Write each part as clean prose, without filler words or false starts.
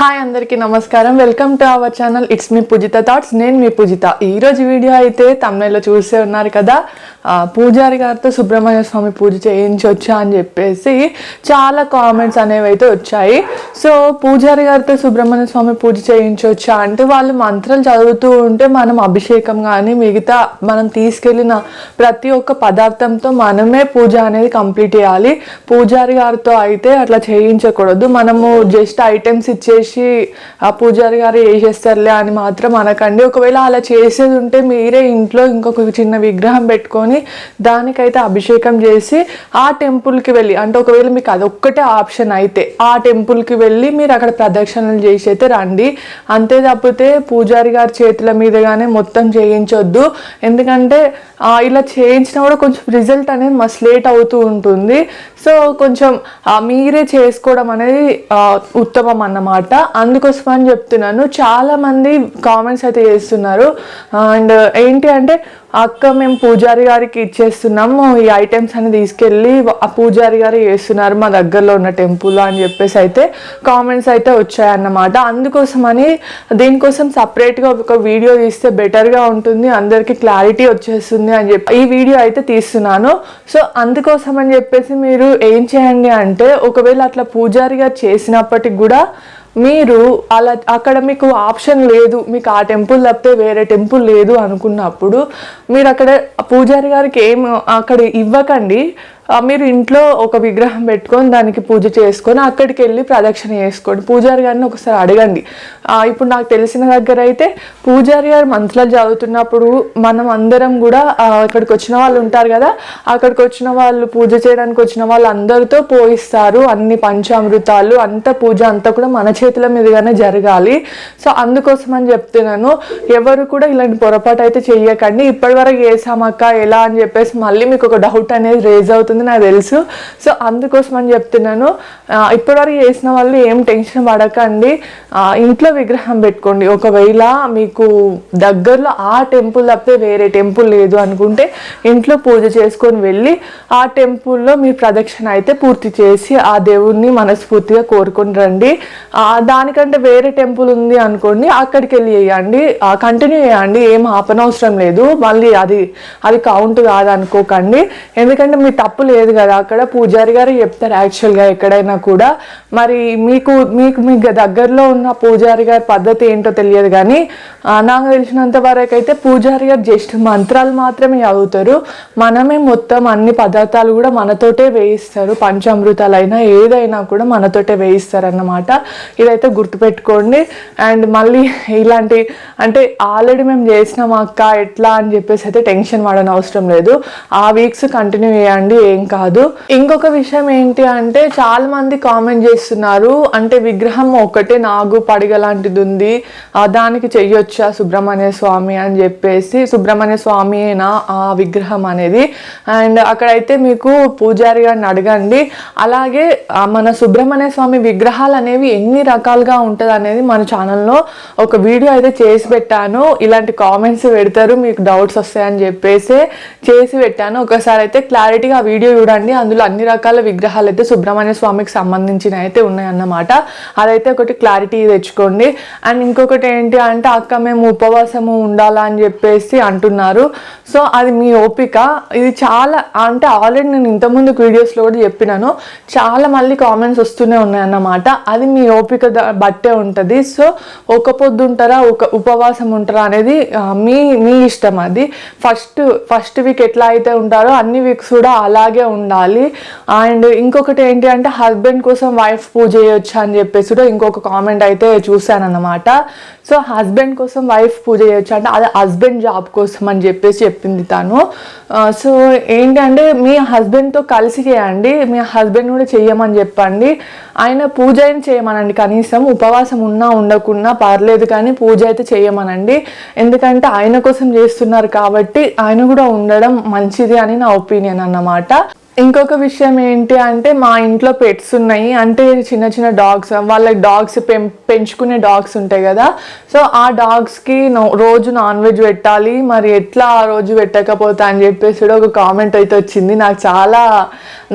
Hi అందరికీ నమస్కారం. Welcome to our channel. It's మీ పూజిత థాట్స్. నేను మీ పూజిత. ఈరోజు వీడియో అయితే తమిళలో చూసే ఉన్నారు కదా, పూజారి గారితో సుబ్రహ్మణ్య స్వామి పూజ చేయించొచ్చా అని చెప్పేసి చాలా కామెంట్స్ అనేవి అయితే వచ్చాయి. సో పూజారి గారితో సుబ్రహ్మణ్య స్వామి పూజ చేయించొచ్చా అంటే వాళ్ళు మంత్రాలు చదువుతూ ఉంటే మనం అభిషేకం కానీ మిగతా మనం తీసుకెళ్ళిన ప్రతి ఒక్క పదార్థంతో మనమే పూజ అనేది కంప్లీట్ చేయాలి. పూజారి గారితో అయితే అట్లా చేయించకూడదు. మనము జస్ట్ ఐటమ్స్ ఇచ్చేసి ఆ పూజారి గారు చేసేస్తారులే అని మాత్రం అనకండి. ఒకవేళ అలా చేసేది ఉంటే మీరే ఇంట్లో ఇంకొక చిన్న విగ్రహం పెట్టుకొని దానికైతే అభిషేకం చేసి ఆ టెంపుల్కి వెళ్ళి, అంటే ఒకవేళ మీకు అదొక్కటే ఆప్షన్ అయితే ఆ టెంపుల్కి వెళ్ళి మీరు అక్కడ ప్రదక్షిణలు చేసి అయితే రండి. అంతే తప్పితే పూజారి గారి చేతుల మీదగానే మొత్తం చేయించొద్దు. ఎందుకంటే ఇలా చేయించినా కూడా కొంచెం రిజల్ట్ అనేది మస్తు లేట్ అవుతూ ఉంటుంది. సో కొంచెం మీరే చేసుకోవడం అనేది ఉత్తమం అన్నమాట. అందుకోసం అని చెప్తున్నాను. చాలామంది కామెంట్స్ అయితే చేస్తున్నారు. అండ్ ఏంటి అంటే, అక్క మేము పూజారి గారికి ఇచ్చేస్తున్నాము, ఈ ఐటమ్స్ అని తీసుకెళ్ళి ఆ పూజారి గారు చేస్తున్నారు మా దగ్గరలో ఉన్న టెంపుల్ అని చెప్పేసి అయితే కామెంట్స్ అయితే వచ్చాయన్నమాట. అందుకోసమని దీనికోసం సపరేట్గా ఒక వీడియో తీస్తే బెటర్గా ఉంటుంది, అందరికీ క్లారిటీ వచ్చేస్తుంది అని చెప్పి ఈ వీడియో అయితే తీస్తున్నాను. సో అందుకోసం అని చెప్పేసి మీరు ఏం చేయండి అంటే, ఒకవేళ అట్లా పూజారి గారు చేసినప్పటికి కూడా మీరు అలా అక్కడ మీకు ఆప్షన్ లేదు, మీకు ఆ టెంపుల్ తప్పితే వేరే టెంపుల్ లేదు అనుకున్నప్పుడు మీరు అక్కడ పూజారి గారికి ఏం అక్కడ ఇవ్వకండి. మీరు ఇంట్లో ఒక విగ్రహం పెట్టుకొని దానికి పూజ చేసుకొని అక్కడికి వెళ్ళి ప్రదక్షిణ చేసుకోండి. పూజారి గారిని ఒకసారి అడగండి. ఇప్పుడు నాకు తెలిసిన దగ్గర అయితే పూజారి గారు మంత్రాలు చదువుతున్నప్పుడు మనం అందరం కూడా అక్కడికి వచ్చిన వాళ్ళు ఉంటారు కదా, అక్కడికి వచ్చిన వాళ్ళు పూజ చేయడానికి వచ్చిన వాళ్ళు అందరితో పోయిస్తారు. అన్ని పంచామృతాలు అంతా పూజ అంతా కూడా మన చేతుల మీదుగానే జరగాలి. సో అందుకోసం అని చెప్తున్నాను. ఎవరు కూడా ఇలాంటి పొరపాటు అయితే చెయ్యకండి. ఇప్పటివరకు చేసామక్క ఎలా అని చెప్పేసి మళ్ళీ మీకు ఒక డౌట్ అనేది రేజ్ అవుతుంది, నాకు తెలుసు. సో అందుకోసం అని చెప్తున్నాను. ఇప్పటివరకు చేసిన వాళ్ళు ఏం టెన్షన్ పడకండి. ఇంట్లో విగ్రహం పెట్టుకోండి. ఒకవేళ మీకు దగ్గరలో ఆ టెంపుల్ తప్పితే వేరే టెంపుల్ లేదు అనుకుంటే ఇంట్లో పూజ చేసుకొని వెళ్ళి ఆ టెంపుల్లో మీ ప్రదక్షిణ అయితే పూర్తి చేసి ఆ దేవుణ్ణి మనస్ఫూర్తిగా కోరుకొని రండి. దానికంటే వేరే టెంపుల్ ఉంది అనుకోండి, అక్కడికి వెళ్ళి చేయండి, కంటిన్యూ చేయండి, ఏం ఆపనవసరం లేదు. మళ్ళీ అది కౌంట్ కాదనుకోకండి. ఎందుకంటే మీ తప్పు లేదు కదా, అక్కడ పూజారి గారు చెప్తారు యాక్చువల్గా ఎక్కడైనా కూడా. మరి మీకు దగ్గరలో ఉన్న పూజారి గారి పద్ధతి ఏంటో తెలియదు, కానీ నాకు తెలిసినంత వరకు అయితే పూజారి గారు జస్ట్ మంత్రాలు మాత్రమే చదువుతారు. మనమే మొత్తం అన్ని పదార్థాలు కూడా మనతోటే వేయిస్తారు. పంచామృతాలైనా ఏదైనా కూడా మనతోటే వేయిస్తారు అన్నమాట. ఇదైతే గుర్తుపెట్టుకోండి. అండ్ మళ్ళీ ఇలాంటి అంటే ఆల్రెడీ మేము చేసినాం అక్క ఎట్లా అని చెప్పేసి అయితే టెన్షన్ పడని అవసరం లేదు. ఆ వీక్స్ కంటిన్యూ చేయండి, ఏం కాదు. ఇంకొక విషయం ఏంటి అంటే, చాలా మంది కామెంట్ చేస్తున్నారు, అంటే విగ్రహం ఒకటే నాగు పడిగ లాంటిది ఉంది, దానికి చెయ్యొచ్చా సుబ్రహ్మణ్య స్వామి అని చెప్పేసి. సుబ్రహ్మణ్య స్వామియేనా ఆ విగ్రహం అనేది? అండ్ అక్కడైతే మీకు పూజారి గారిని అడగండి. అలాగే మన సుబ్రహ్మణ్య స్వామి విగ్రహాలు అనేవి ఎన్ని రకాలుగా ఉంటుంది అనేది మన ఛానల్లో ఒక వీడియో అయితే చేసి పెట్టాను. ఇలాంటి కామెంట్స్ పెడతారు, మీకు డౌట్స్ వస్తాయని చెప్పేసి చేసి పెట్టాను. ఒకసారి అయితే క్లారిటీగా వీడియో చూడండి. అందులో అన్ని రకాల విగ్రహాలు అయితే సుబ్రహ్మణ్య స్వామికి సంబంధించిన అయితే ఉన్నాయన్నమాట. అదైతే ఒకటి క్లారిటీ తెచ్చుకోండి. అండ్ ఇంకొకటి ఏంటి అంటే, అక్క మేము ఉపవాసము ఉండాలా అని చెప్పేసి అంటున్నారు. సో అది మీ ఓపిక. ఇది చాలా అంటే ఆల్రెడీ నేను ఇంతకుముందు వీడియోస్లో కూడా చెప్పినాను, చాలా మళ్ళీ కామెంట్స్ వస్తూనే ఉన్నాయన్నమాట. అది మీ ఓపిక బట్టే ఉంటుంది. సో ఒక పొద్దు ఉంటారా ఉపవాసం ఉంటారా అనేది మీ ఇష్టం. అది ఫస్ట్ వీక్ ఎట్లా అయితే ఉంటారో అన్ని వీక్స్ కూడా అలాగే ఉండాలి. అండ్ ఇంకొకటి ఏంటి అంటే, హస్బెండ్ కోసం వైఫ్ పూజ చేయొచ్చా అని చెప్పేసి కూడా ఇంకొక కామెంట్ అయితే చూశాను అన్నమాట. సో హస్బెండ్ కోసం వైఫ్ పూజ చేయొచ్చు అంటే అది హస్బెండ్ జాబ్ కోసం అని చెప్పేసి చెప్పింది తను. సో ఏంటంటే, మీ హస్బెండ్తో కలిసి చేయండి, మీ హస్బెండ్ కూడా చెయ్యమని చెప్పండి. ఆయన పూజ అయినా చేయమనండి, కనీసం ఉపవాసం ఉన్నా ఉండకున్నా పర్లేదు, కానీ పూజ అయితే చేయమనండి. ఎందుకంటే ఆయన కోసం చేస్తున్నారు కాబట్టి ఆయన కూడా ఉండడం మంచిది అని నా ఒపీనియన్ అన్నమాట. ఇంకొక విషయం ఏంటి అంటే మా ఇంట్లో పెట్స్ ఉన్నాయి, అంటే చిన్న చిన్న డాగ్స్, వాళ్ళ డాగ్స్ పెంచుకునే డాగ్స్ ఉంటాయి కదా. సో ఆ డాగ్స్కి రోజు నాన్ వెజ్ పెట్టాలి, మరి ఎట్లా ఆ రోజు పెట్టకపోతే అని చెప్పేసి కూడా ఒక కామెంట్ అయితే వచ్చింది. నాకు చాలా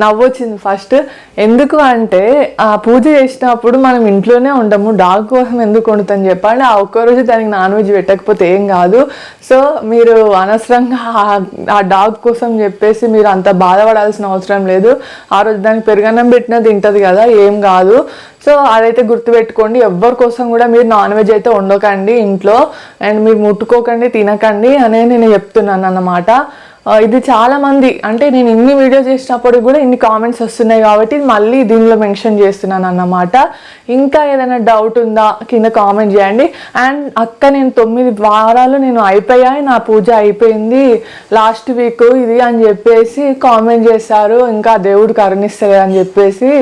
నవ్వొచ్చింది ఫస్ట్. ఎందుకు అంటే ఆ పూజ చేసినప్పుడు మనం ఇంట్లోనే ఉండము, డాగ్ కోసం ఎందుకు వండుతాను చెప్పండి. ఆ ఒక్కరోజు దానికి నాన్ వెజ్ పెట్టకపోతే ఏం కాదు. సో మీరు అనవసరంగా ఆ డాగ్ కోసం చెప్పేసి మీరు అంత బాధపడాల్సిన అవసరం లేదు. ఆ రోజు దానికి పెరుగన్నం పెట్టినా తింటది కదా, ఏం కాదు. సో అదైతే గుర్తుపెట్టుకోండి. ఎవరి కోసం కూడా మీరు నాన్ వెజ్ అయితే వండకండి ఇంట్లో, అండ్ మీరు ముట్టుకోకండి, తినకండి అనే నేను చెప్తున్నాను అన్నమాట. ఇది చాలామంది, అంటే నేను ఇన్ని వీడియోస్ చేసినప్పుడు కూడా ఇన్ని కామెంట్స్ వస్తున్నాయి కాబట్టి మళ్ళీ దీనిలో మెన్షన్ చేస్తున్నాను అన్నమాట. ఇంకా ఏదైనా డౌట్ ఉందా కింద కామెంట్ చేయండి. అండ్ అక్క నేను 9 వారాలు నేను అయిపోయాయి, నా పూజ అయిపోయింది లాస్ట్ వీక్ ఇది అని చెప్పేసి కామెంట్ చేశారు. ఇంకా దేవుడు కరుణిస్తారు అని చెప్పేసి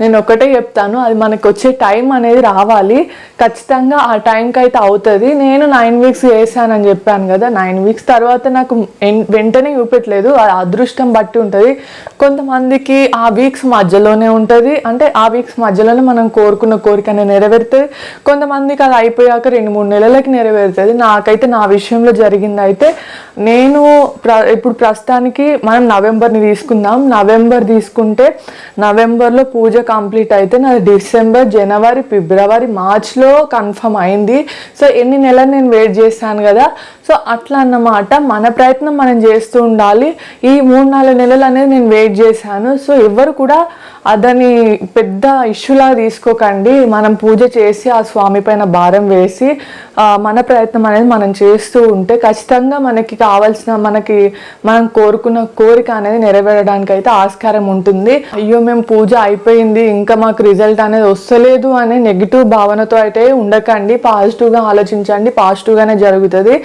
నేను ఒకటే చెప్తాను, అది మనకు వచ్చే టైం అనేది రావాలి, ఖచ్చితంగా ఆ టైంకి అయితే అవుతుంది. నేను 9 వీక్స్ చేశానని చెప్పాను కదా, 9 వీక్స్ తర్వాత నాకు వెంటనే చూపెట్టలేదు, అది అదృష్టం బట్టి ఉంటుంది. కొంతమందికి ఆ వీక్స్ మధ్యలోనే ఉంటుంది, అంటే ఆ వీక్స్ మధ్యలోనే మనం కోరుకున్న కోరిక అనేది నెరవేరుతుంది. కొంతమందికి అది అయిపోయాక 2-3 నెలలకి నెరవేరుతుంది. నాకైతే నా విషయంలో జరిగింది అయితే, నేను ఇప్పుడు ప్రస్తుతానికి మనం నవంబర్ని తీసుకుందాం. నవంబర్ తీసుకుంటే నవంబర్లో పూజ కంప్లీట్ అయితే నాది డిసెంబర్, జనవరి, ఫిబ్రవరి, మార్చ్లో కన్ఫర్మ్ అయింది. సో ఎన్ని నెలలు నేను వెయిట్ చేశాను కదా. సో అట్లా అన్నమాట, మన ప్రయత్నం మనం చేస్తూ ఉండాలి. ఈ 3-4 నెలలు అనేది నేను వెయిట్ చేశాను. సో ఎవరు కూడా అదని పెద్ద ఇష్యూలా తీసుకోకండి. మనం పూజ చేసి ఆ స్వామి పైన భారం వేసి మన ప్రయత్నం అనేది మనం చేస్తూ ఉంటే ఖచ్చితంగా మనకి కావాల్సిన, మనం కోరుకున్న కోరిక అనేది నెరవేరడానికి అయితే ఆస్కారం ఉంటుంది. అయ్యో మేము పూజ అయిపోయింది ఇంకా మాకు రిజల్ట్ అనేది వస్తలేదు అనే నెగిటివ్ భావనతో అయితే ఉండకండి. పాజిటివ్గా ఆలోచించండి, పాజిటివ్గానే జరుగుతుంది.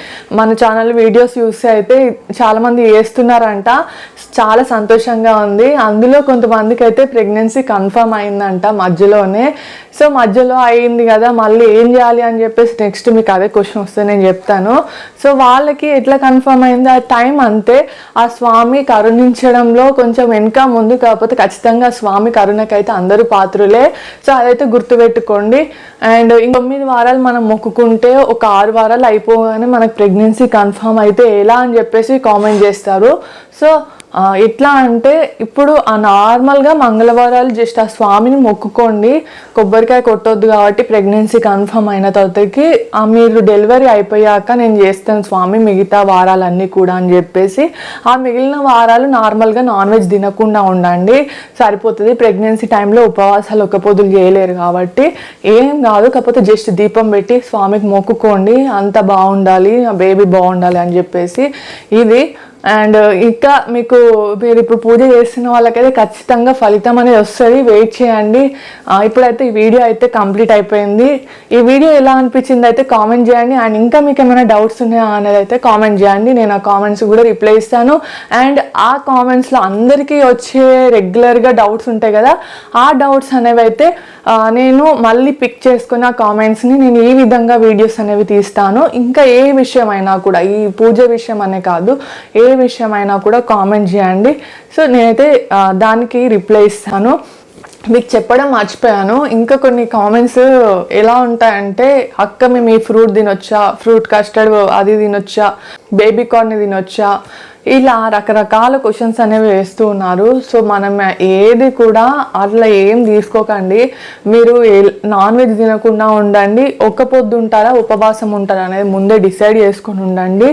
మన ఛానల్ వీడియోస్ చూస్తే అయితే చాలామంది వేస్తున్నారంట, చాలా సంతోషంగా ఉంది. అందులో కొంతమందికి అయితే ప్రెగ్నెన్సీ కన్ఫర్మ్ అయిందంట మధ్యలోనే. సో మధ్యలో అయింది కదా, మళ్ళీ ఏం చేయాలి అని చెప్పేసి నెక్స్ట్ మీకు అదే క్వశ్చన్ వస్తే నేను చెప్తాను. సో వాళ్ళకి ఎట్లా కన్ఫర్మ్ అయింది, ఆ టైం అంతే. ఆ స్వామి కరుణించడంలో కొంచెం వెనుక ముందు, కాకపోతే ఖచ్చితంగా స్వామి కరుణకైతే అందరూ పాత్రులే. సో అదైతే గుర్తుపెట్టుకోండి. అండ్ 9 వారాలు మనం మొక్కుకుంటే ఒక 6 వారాలు అయిపోగానే మనకు ప్రెగ్నెన్సీ కన్ఫర్మ్ అయితే ఎలా అని చెప్పేసి కామెంట్ చేస్తారు. సో ఎట్లా అంటే ఇప్పుడు ఆ నార్మల్గా మంగళవారాలు జస్ట్ ఆ స్వామిని మొక్కుకోండి, కొబ్బరికాయ కొట్టొద్దు కాబట్టి ప్రెగ్నెన్సీ కన్ఫర్మ్ అయిన తర్వాతకి మీరు డెలివరీ అయిపోయాక నేను చేస్తాను స్వామి మిగతా వారాలన్నీ కూడా అని చెప్పేసి ఆ మిగిలిన వారాలు నార్మల్గా నాన్ వెజ్ తినకుండా ఉండండి, సరిపోతుంది. ప్రెగ్నెన్సీ టైంలో ఉపవాసాలు ఒక పొద్దులు చేయలేరు కాబట్టి ఏం కాదు, కాకపోతే జస్ట్ దీపం పెట్టి స్వామికి మొక్కుకోండి, అంత బాగుండాలి, బేబీ బాగుండాలి అని చెప్పేసి ఇది. అండ్ ఇంకా మీరు ఇప్పుడు పూజ చేస్తున్న వాళ్ళకైతే ఖచ్చితంగా ఫలితం అనేది వస్తుంది, వెయిట్ చేయండి. ఇప్పుడైతే ఈ వీడియో అయితే కంప్లీట్ అయిపోయింది. ఈ వీడియో ఎలా అనిపించింది అయితే కామెంట్ చేయండి. అండ్ ఇంకా మీకు ఏమైనా డౌట్స్ ఉన్నాయా అనేది అయితే కామెంట్ చేయండి, నేను ఆ కామెంట్స్ కూడా రిప్లై ఇస్తాను. అండ్ ఆ కామెంట్స్లో అందరికీ వచ్చే రెగ్యులర్గా డౌట్స్ ఉంటాయి కదా, ఆ డౌట్స్ అనేవి అయితే నేను మళ్ళీ పిక్ చేసుకుని ఆ కామెంట్స్ని నేను ఈ విధంగా వీడియోస్ అనేవి తీస్తాను. ఇంకా ఏ విషయమైనా కూడా, ఈ పూజ విషయం అనే కాదు, ఏ విషయమైనా కూడా కామెంట్ చేయండి. సో నేనైతే దానికి రిప్లై ఇస్తాను. మీకు చెప్పడం మర్చిపోయాను, ఇంకా కొన్ని కామెంట్స్ ఎలా ఉంటాయంటే, అక్క మేము ఈ ఫ్రూట్ తినొచ్చా, ఫ్రూట్ కస్టర్డ్ అది తినొచ్చా, బేబీ కార్న్ తినొచ్చా, ఇలా రకరకాల క్వశ్చన్స్ అనేవి వేస్తూ ఉన్నారు. సో మనం ఏది కూడా అట్లా ఏం తీసుకోకండి. మీరు నాన్ వెజ్ తినకుండా ఉండండి, ఒక్క పొద్దు ఉంటారా ఉపవాసం ఉంటారా అనేది ముందే డిసైడ్ చేసుకొని ఉండండి.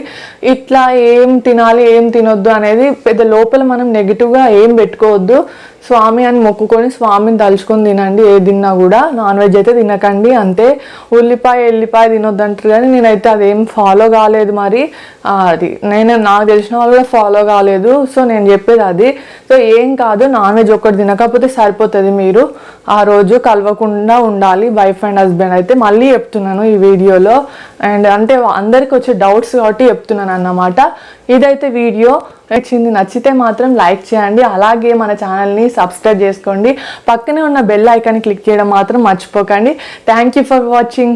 ఇట్లా ఏం తినాలి ఏం తినొద్దు అనేది పెద్ద లోపల మనం నెగిటివ్గా ఏం పెట్టుకోవద్దు. స్వామి అని మొక్కుకొని స్వామిని తలుచుకొని తినండి, ఏ తిన్నా కూడా. నాన్ వెజ్ అయితే తినకండి అంతే. ఎల్లిపాయ తినొద్దు అంటారు కానీ నేనైతే అదేం ఫాలో కాలేదు. మరి అది నాకు తెలిసిన వాళ్ళు ఫాలో కాలేదు. సో నేను చెప్పేది అది. సో ఏం కాదు, నాన్ వెజ్ ఒక్కటి తినకపోతే సరిపోతుంది. మీరు ఆ రోజు కలవకుండా ఉండాలి వైఫ్ అండ్ హస్బెండ్ అయితే. మళ్ళీ చెప్తున్నాను ఈ వీడియోలో, అండ్ అంటే అందరికి వచ్చే డౌట్స్ కాబట్టి చెప్తున్నాను అన్నమాట. ఇదైతే వీడియో నచ్చితే మాత్రం లైక్ చేయండి, అలాగే మన ఛానల్ని సబ్స్క్రైబ్ చేసుకోండి, పక్కనే ఉన్న బెల్ ఐకాన్ని క్లిక్ చేయడం మాత్రం మర్చిపోకండి. Thank you for watching.